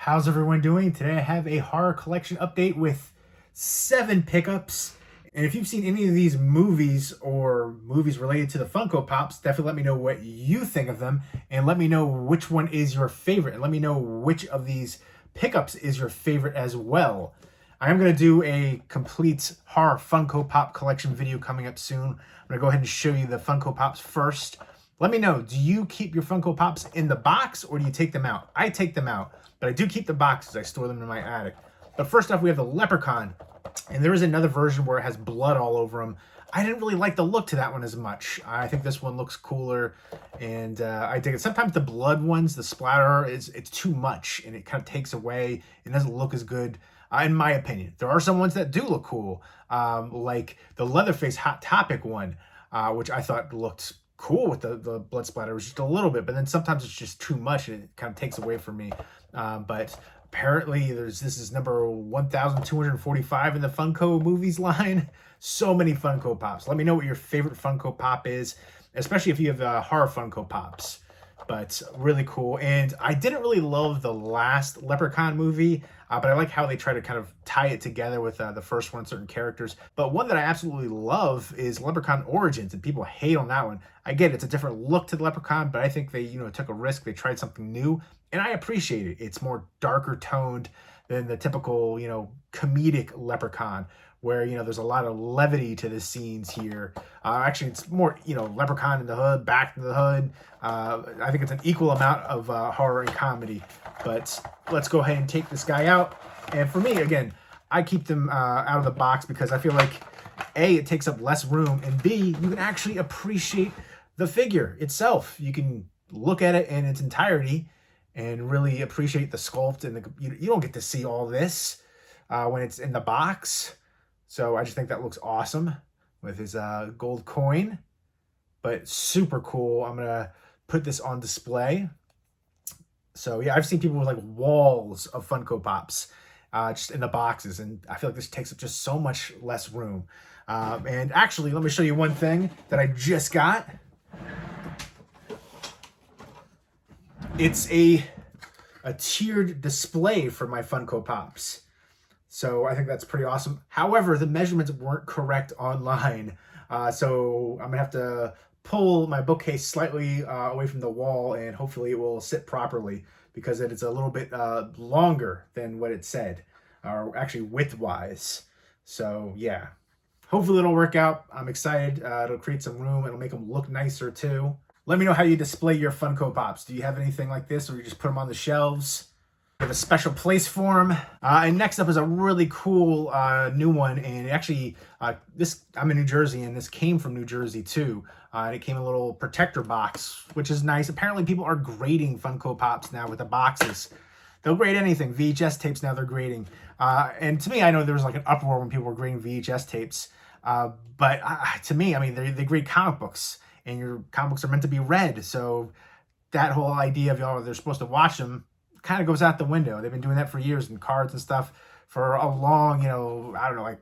How's everyone doing? Today I have a horror collection update with 7 pickups. And if you've seen any of these movies or movies related to the Funko Pops, definitely let me know what you think of them and let me know which one is your favorite and let me know which of these pickups is your favorite as well. I am going to do a complete horror Funko Pop collection video coming up soon. I'm going to go ahead and show you the Funko Pops first. Let me know, do you keep your Funko Pops in the box or do you take them out? I take them out, but I do keep the boxes. I store them in my attic. But first off, we have the Leprechaun. And there is another version where it has blood all over him. I didn't really like the look to that one as much. I think this one looks cooler, and I dig it. Sometimes the blood ones, the splatter, it's too much, and it kind of takes away. It doesn't look as good, in my opinion. There are some ones that do look cool, like the Leatherface Hot Topic one, which I thought looked cool with the blood splatter. It was just a little bit, but then sometimes it's just too much, and it kind of takes away from me. But apparently, this is number 1,245 in the Funko movies line. So many Funko Pops. Let me know what your favorite Funko Pop is, especially if you have horror Funko Pops. But really cool. And I didn't really love the last Leprechaun movie, but I like how they try to kind of tie it together with the first one, certain characters. But one that I absolutely love is Leprechaun Origins, and people hate on that one. I get it, it's a different look to the Leprechaun, but I think they, took a risk. They tried something new, and I appreciate it. It's more darker toned than the typical, comedic Leprechaun, where, there's a lot of levity to the scenes here. Actually, it's more, Leprechaun in the hood, back to the hood. I think it's an equal amount of horror and comedy. But let's go ahead and take this guy out. And for me, again, I keep them out of the box because I feel like, A, it takes up less room, and B, you can actually appreciate the figure itself. You can look at it in its entirety and really appreciate the sculpt. And you don't get to see all this when it's in the box. So I just think that looks awesome with his gold coin, but super cool. I'm going to put this on display. So yeah, I've seen people with like walls of Funko Pops just in the boxes, and I feel like this takes up just so much less room. And actually, let me show you one thing that I just got. It's a tiered display for my Funko Pops. So I think that's pretty awesome. However, the measurements weren't correct online. So I'm gonna have to pull my bookcase slightly away from the wall, and hopefully it will sit properly because it is a little bit longer than what it said, or actually width-wise. So yeah, hopefully it'll work out. I'm excited. It'll create some room. It'll make them look nicer too. Let me know how you display your Funko Pops. Do you have anything like this, or you just put them on the shelves? We have a special place for them. And next up is a really cool new one. And actually, I'm in New Jersey, and this came from New Jersey too. And it came in a little protector box, which is nice. Apparently, people are grading Funko Pops now with the boxes. They'll grade anything. VHS tapes now they're grading. And to me, I know there was like an uproar when people were grading VHS tapes. But to me, I mean, they grade comic books, and your comic books are meant to be read. So that whole idea of they're supposed to watch them kind of goes out the window. They've been doing that for years in cards and stuff for a long, I don't know, like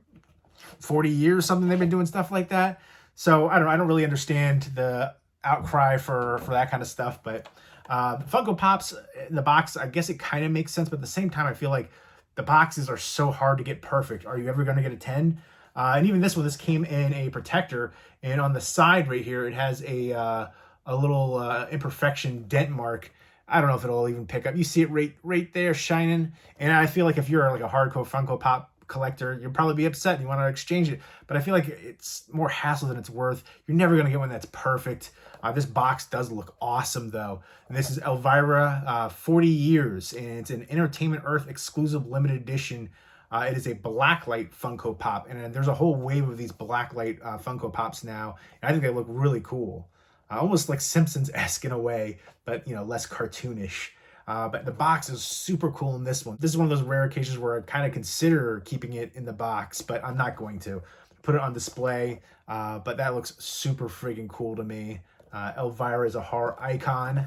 40 years, something. They've been doing stuff like that. So I don't really understand the outcry for that kind of stuff. But Funko Pops in the box, I guess it kind of makes sense. But at the same time, I feel like the boxes are so hard to get perfect. Are you ever going to get a 10? And even this one, this came in a protector. And on the side right here, it has a little imperfection dent mark. I don't know if it'll even pick up. You see it right there shining. And I feel like if you're like a hardcore Funko Pop collector, you'll probably be upset and you want to exchange it. But I feel like it's more hassle than it's worth. You're never going to get one that's perfect. This box does look awesome though. And this is Elvira, 40 years. And it's an Entertainment Earth exclusive limited edition. It is a blacklight Funko Pop. And there's a whole wave of these blacklight Funko Pops now. And I think they look really cool. Almost like Simpsons-esque in a way, but less cartoonish. But the box is super cool in this one. This is one of those rare occasions where I kind of consider keeping it in the box, but I'm not going to. Put it on display, but that looks super friggin' cool to me. Elvira is a horror icon,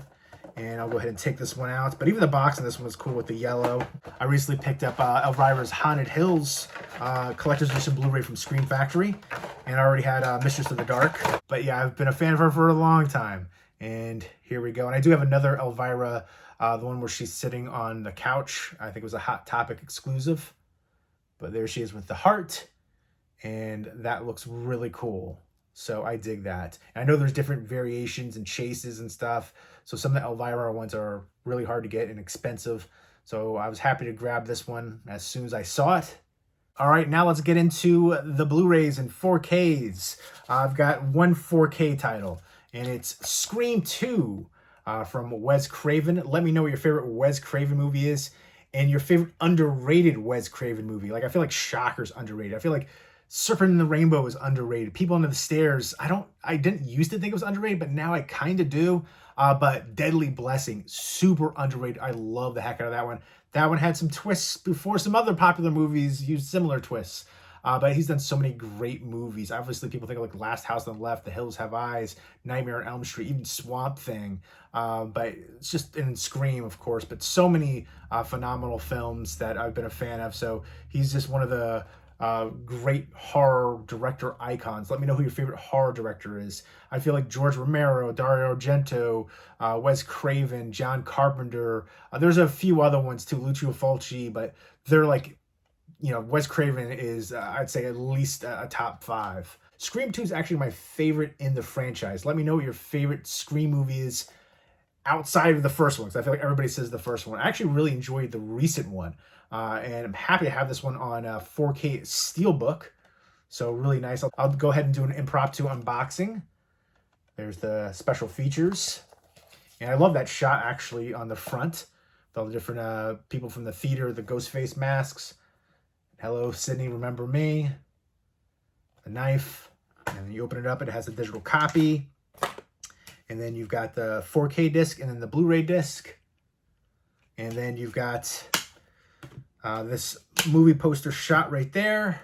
and I'll go ahead and take this one out. But even the box in this one is cool with the yellow. I recently picked up Elvira's Haunted Hills collector's edition Blu-ray from Scream Factory, and I already had Mistress of the Dark. But yeah, I've been a fan of her for a long time, and here we go. And I do have another Elvira The one where she's sitting on the couch. I think it was a Hot Topic exclusive. But there she is with the heart. And that looks really cool. So I dig that. And I know there's different variations and chases and stuff. So some of the Elvira ones are really hard to get and expensive. So I was happy to grab this one as soon as I saw it. All right, now let's get into the Blu-rays and 4Ks. I've got one 4K title, and it's Scream 2 from Wes Craven. Let me know what your favorite Wes Craven movie is and your favorite underrated Wes Craven movie. Like, I feel like Shocker's underrated. I feel like Serpent in the Rainbow is underrated. People Under the Stairs, I didn't used to think it was underrated, but now I kind of do. But Deadly Blessing, super underrated. I love the heck out of that one. That one had some twists before some other popular movies used similar twists. But he's done so many great movies. Obviously, people think of like Last House on the Left, The Hills Have Eyes, Nightmare on Elm Street, even Swamp Thing. But it's just, and Scream, of course. But so many phenomenal films that I've been a fan of. So he's just one of the great horror director icons. Let me know who your favorite horror director is. I feel like George Romero, Dario Argento, Wes Craven, John Carpenter. There's a few other ones too, Lucio Fulci, but they're like, you know, Wes Craven is, I'd say, at least a top 5. Scream 2 is actually my favorite in the franchise. Let me know what your favorite Scream movie is outside of the first one, because I feel like everybody says the first one. I actually really enjoyed the recent one, and I'm happy to have this one on 4K Steelbook. So really nice. I'll go ahead and do an impromptu unboxing. There's the special features. And I love that shot, actually, on the front with all the different people from the theater, the ghost face masks. Hello, Sydney, remember me. The knife. And then you open it up, it has a digital copy. And then you've got the 4K disc and then the Blu-ray disc. And then you've got this movie poster shot right there.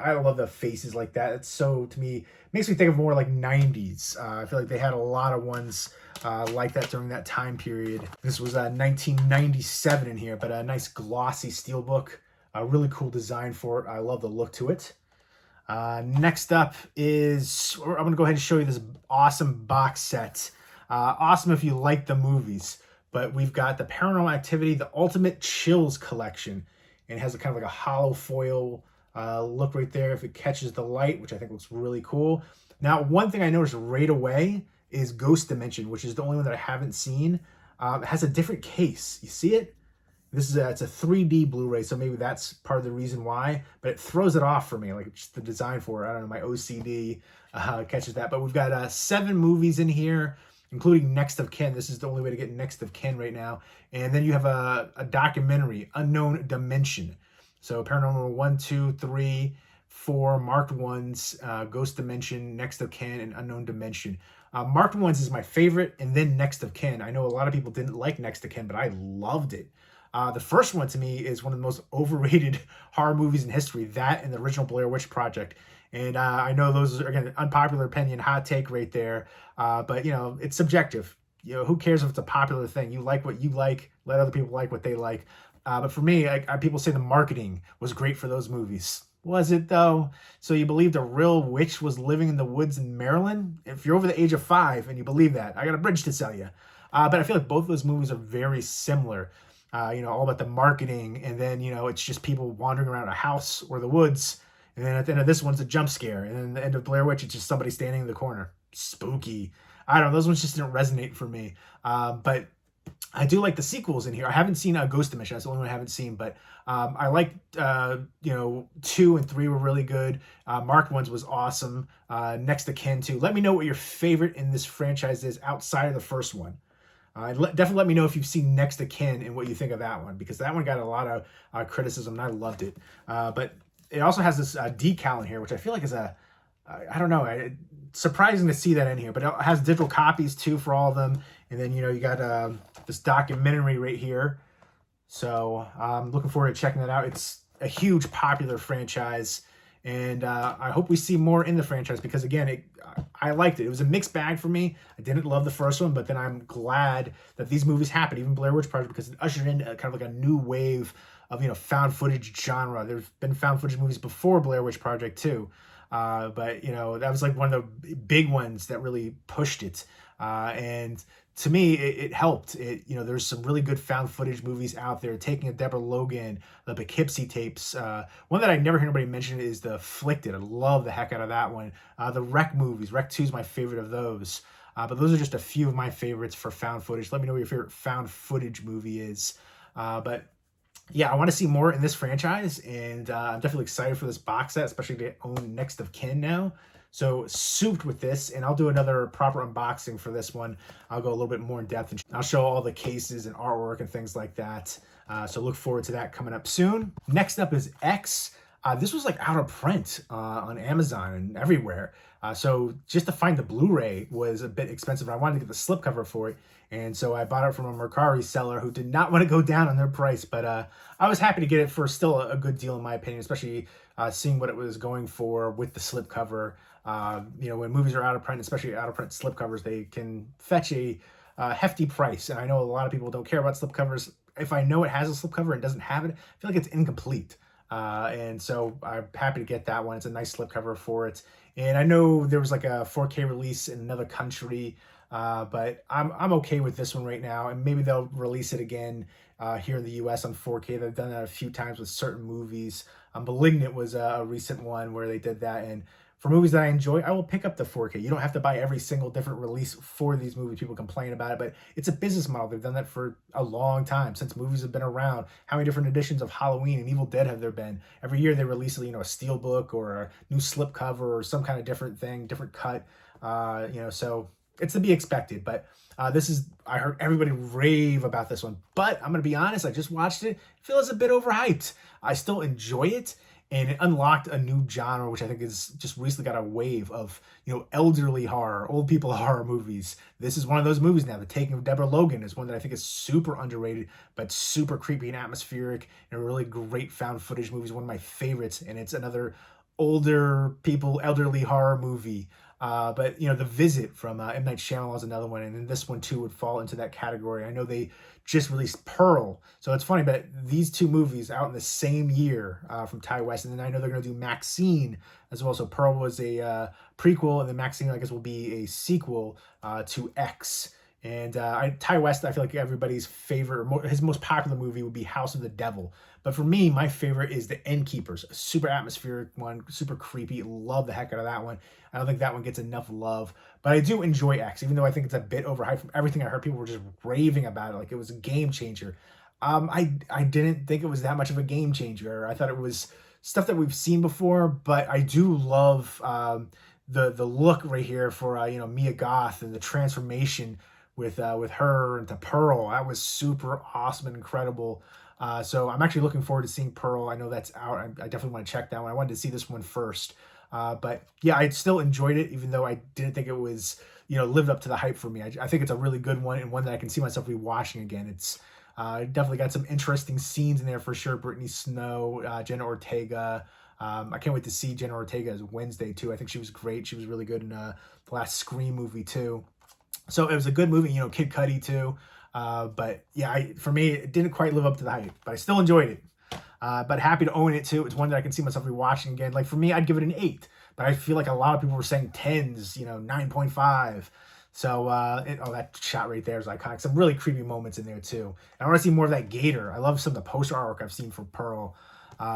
I love the faces like that. It's so, to me, makes me think of more like 90s. I feel like they had a lot of ones like that during that time period. This was 1997 in here, but a nice glossy steelbook. A really cool design for it. I love the look to it. Next up is, I'm going to go ahead and show you this awesome box set. Awesome if you like the movies, but we've got the Paranormal Activity, the Ultimate Chills collection. And it has a kind of like a hollow foil look right there if it catches the light, which I think looks really cool. Now, one thing I noticed right away is Ghost Dimension, which is the only one that I haven't seen. It has a different case. You see it? This is it's a 3D Blu-ray, so maybe that's part of the reason why, but it throws it off for me, like just the design for it. I don't know, my OCD catches that. But we've got 7 movies in here, including Next of Kin. This is the only way to get Next of Kin right now. And then you have a documentary, Unknown Dimension. So Paranormal 1, 2, 3, 4, marked ones, Ghost Dimension, Next of Kin, and Unknown Dimension. Marked ones is my favorite, and then Next of Kin. I know a lot of people didn't like Next of Kin, but I loved it. The first one to me is one of the most overrated horror movies in history, that and the original Blair Witch Project. And I know those are, again, unpopular opinion, hot take right there. But, you know, it's subjective. You know, who cares if it's a popular thing? You like what you like, let other people like what they like. But for me, people say the marketing was great for those movies. Was it, though? So you believed a real witch was living in the woods in Maryland? If you're over the age of 5 and you believe that, I got a bridge to sell you. But I feel like both of those movies are very similar. You know, all about the marketing, and then, you know, it's just people wandering around a house or the woods, and then at the end of this one's a jump scare, and then the end of Blair Witch, it's just somebody standing in the corner. Spooky. I don't know, those ones just didn't resonate for me. But I do like the sequels in here. I haven't seen Ghost Dimension. That's the only one I haven't seen, but I like, you know, 2 and 3 were really good. Marked Ones was awesome. Next to Kin 2. Let me know what your favorite in this franchise is outside of the first one. Definitely let me know if you've seen Next to Kin and what you think of that one, because that one got a lot of criticism and I loved it. But it also has this decal in here, which I feel like is I don't know, surprising to see that in here. But it has digital copies too for all of them. And then, you know, you got this documentary right here. So I'm looking forward to checking that out. It's a huge popular franchise. And I hope we see more in the franchise because, again, I liked it. It was a mixed bag for me. I didn't love the first one, but then I'm glad that these movies happened, even Blair Witch Project, because it ushered in kind of like a new wave of, you know, found footage genre. There's been found footage movies before Blair Witch Project too. But, you know, that was like one of the big ones that really pushed it. And to me, it helped. There's some really good found footage movies out there. Taking a Deborah Logan, the Poughkeepsie tapes. One that I never hear anybody mention is the Afflicted. I love the heck out of that one. The Wreck movies. Wreck 2 is my favorite of those. But those are just a few of my favorites for found footage. Let me know what your favorite found footage movie is. But yeah, I want to see more in this franchise, and I'm definitely excited for this box set, especially to own Next of Kin now. So souped with this, and I'll do another proper unboxing for this one. I'll go a little bit more in depth, and I'll show all the cases and artwork and things like that. So look forward to that coming up soon. Next up is X. This was like out of print on Amazon and everywhere. So just to find the Blu-ray was a bit expensive. I wanted to get the slipcover for it. And so I bought it from a Mercari seller who did not want to go down on their price. But I was happy to get it for still a good deal in my opinion, especially seeing what it was going for with the slipcover. When movies are out of print, especially out of print slipcovers, they can fetch a hefty price. And I know a lot of people don't care about slipcovers. If I know it has a slipcover and doesn't have it, I feel like it's incomplete. And so I'm happy to get that one. It's a nice slipcover for it. And I know there was like a 4K release in another country, but I'm okay with this one right now. And maybe they'll release it again here in the US on 4K. They've done that a few times with certain movies. Malignant was a recent one where they did that. And for movies that I enjoy, I will pick up the 4K. You don't have to buy every single different release for these movies. People complain about it, but it's a business model. They've done that for a long time, since movies have been around. How many different editions of Halloween and Evil Dead have there been? Every year they release, a steelbook or a new slipcover or some kind of different thing, different cut. So it's to be expected. But I heard everybody rave about this one. But I'm going to be honest, I just watched it. It feels a bit overhyped. I still enjoy it. And it unlocked a new genre, which I think is just recently got a wave of, elderly horror, old people horror movies. This is one of those movies now. The Taking of Deborah Logan is one that I think is super underrated, but super creepy and atmospheric, and a really great found footage movie. Is one of my favorites, and it's another older people, elderly horror movie. But The Visit from M. Night Shyamalan is another one, and then this one too would fall into that category. I know they just released Pearl, so it's funny, but these two movies out in the same year from Ty West, and then I know they're going to do Maxine as well. So Pearl was a prequel, and then Maxine, I guess, will be a sequel to X. And Ty West, I feel like everybody's favorite, his most popular movie would be House of the Devil. But for me, my favorite is The Innkeepers, a super atmospheric one, super creepy. Love the heck out of that one. I don't think that one gets enough love. But I do enjoy X, even though I think it's a bit overhyped. From everything I heard, people were just raving about it, like it was a game changer. I didn't think it was that much of a game changer. I thought it was stuff that we've seen before, but I do love the look right here for Mia Goth and the transformation with her into Pearl. That was super awesome and incredible. So I'm actually looking forward to seeing Pearl. I know that's out. I definitely want to check that one. I wanted to see this one first. But yeah, I still enjoyed it, even though I didn't think it was, lived up to the hype for me. I think it's a really good one, and one that I can see myself rewatching again. It's definitely got some interesting scenes in there for sure. Brittany Snow, Jenna Ortega. I can't wait to see Jenna Ortega as Wednesday too. I think she was great. She was really good in the last Scream movie too. So it was a good movie, Kid Cudi too. But yeah, for me, it didn't quite live up to the hype, but I still enjoyed it. But happy to own it too. It's one that I can see myself rewatching again. Like for me, I'd give it an 8, but I feel like a lot of people were saying 10s, 9.5. So, that shot right there is iconic. Some really creepy moments in there too. And I want to see more of that gator. I love some of the poster artwork I've seen for Pearl.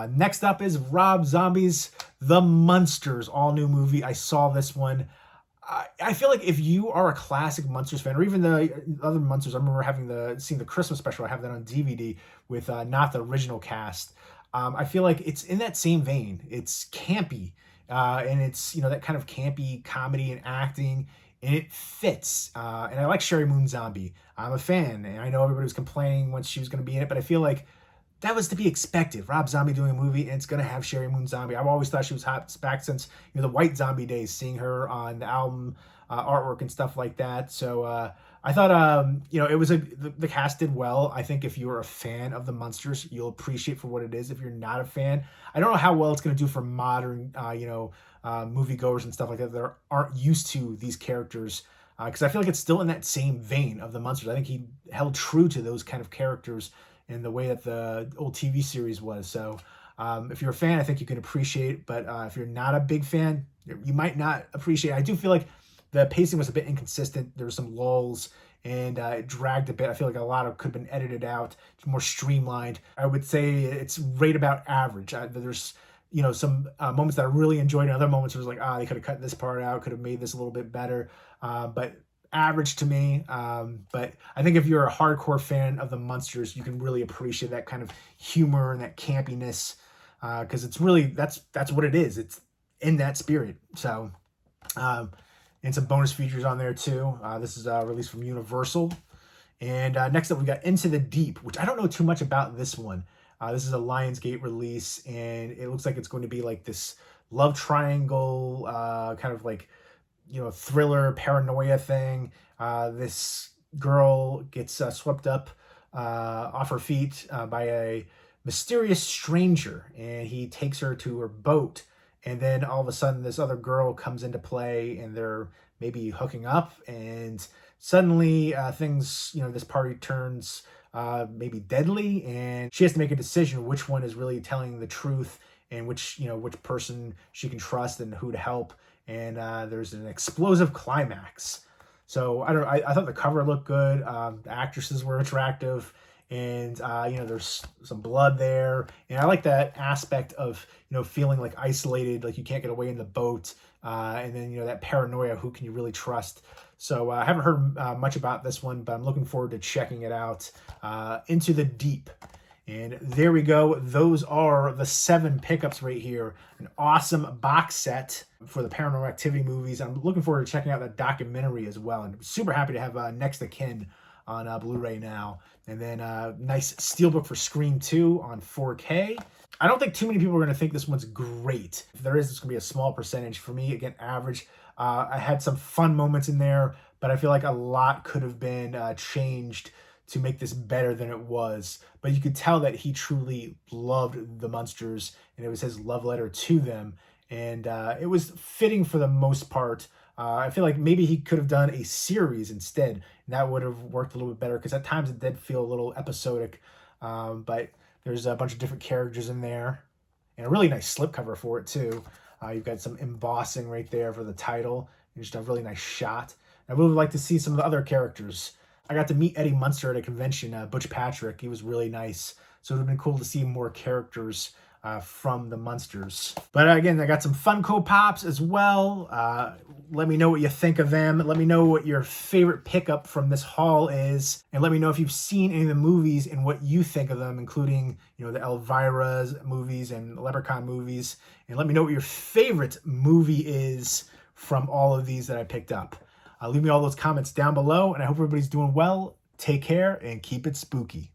Next up is Rob Zombie's The Munsters, all new movie. I saw this one. I feel like if you are a classic Munsters fan, or even the other Munsters, I remember seeing the Christmas special. I have that on DVD with not the original cast. I feel like it's in that same vein. It's campy, and it's that kind of campy comedy and acting, and it fits. And I like Sherry Moon Zombie. I'm a fan, and I know everybody was complaining when she was going to be in it, but I feel like that was to be expected. Rob Zombie doing a movie, and it's going to have Sherry Moon Zombie. I've always thought she was hot back since the White Zombie days, seeing her on the album artwork and stuff like that. So I thought, it was the cast did well. I think if you're a fan of the Munsters, you'll appreciate for what it is. If you're not a fan, I don't know how well it's going to do for modern, moviegoers and stuff like that aren't used to these characters. Because I feel like it's still in that same vein of the Munsters. I think he held true to those kind of characters in the way that the old TV series was. So if you're a fan, I think you can appreciate it. But if you're not a big fan, you might not appreciate it. I do feel like the pacing was a bit inconsistent. There were some lulls and it dragged a bit. I feel like a lot of could have been edited out, more streamlined. I would say it's right about average. There's some moments that I really enjoyed, and other moments where it was like, they could have cut this part out, could have made this a little bit better. But average to me. But I think if you're a hardcore fan of the Munsters, you can really appreciate that kind of humor and that campiness, because it's really that's what it is. It's in that spirit. So, and some bonus features on there too. This is released from Universal. And next up, we got Into the Deep, which I don't know too much about this one. This is a Lionsgate release, and it looks like it's going to be like this love triangle, kind of like, thriller, paranoia thing. This girl gets swept up off her feet by a mysterious stranger, and he takes her to her boat. And then all of a sudden, this other girl comes into play, and they're maybe hooking up. And suddenly, things, this party turns maybe deadly, and she has to make a decision which one is really telling the truth, and which person she can trust and who to help. And there's an explosive climax. So I thought the cover looked good. The actresses were attractive, and there's some blood there, and I like that aspect of feeling like isolated, like you can't get away in the boat, and then that paranoia, who can you really trust? So I haven't heard much about this one, but I'm looking forward to checking it out. Into the Deep. And there we go. Those are the 7 pickups right here. An awesome box set for the Paranormal Activity movies. I'm looking forward to checking out that documentary as well. And super happy to have Next of Kin on Blu-ray now. And then nice Steelbook for Scream 2 on 4K. I don't think too many people are going to think this one's great. If there is, it's going to be a small percentage. For me, again, average. I had some fun moments in there, but I feel like a lot could have been changed to make this better than it was. But you could tell that he truly loved the Munsters, and it was his love letter to them. And it was fitting for the most part. I feel like maybe he could have done a series instead, and that would have worked a little bit better, because at times it did feel a little episodic. But there's a bunch of different characters in there, and a really nice slipcover for it too. You've got some embossing right there for the title, and just a really nice shot. I would like to see some of the other characters. I got to meet Eddie Munster at a convention, Butch Patrick. He was really nice. So it would have been cool to see more characters from the Munsters. But again, I got some Funko Pops as well. Let me know what you think of them. Let me know what your favorite pickup from this haul is. And let me know if you've seen any of the movies and what you think of them, including, the Elvira's movies and Leprechaun movies. And let me know what your favorite movie is from all of these that I picked up. Leave me all those comments down below, and I hope everybody's doing well. Take care and keep it spooky.